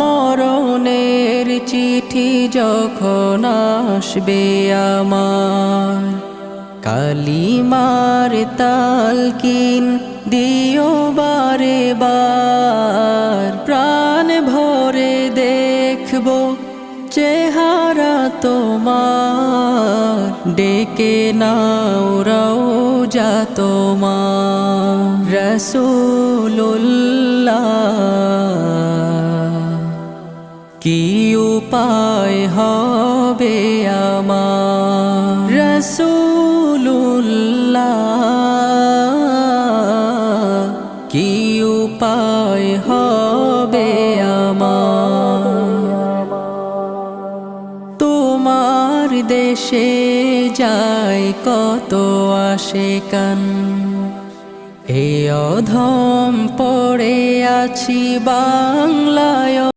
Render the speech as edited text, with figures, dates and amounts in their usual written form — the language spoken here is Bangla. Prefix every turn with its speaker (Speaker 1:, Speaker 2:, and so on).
Speaker 1: মরণের চিঠি যখন আসবে আমার, কালিমার তালকিন দিও বারে বার। প্রাণ ভরে দেখব চেহারা তোমার, ডেকে নাও রওজা তোমার। রাসূলুল্লাহ কি উপায় হবে আমার, রাসূলুল্লাহ কি উপায় হবে আমার। তোমার দেশে যায় কত আশিকান, এই অধম পড়ে আছি বাংলায়।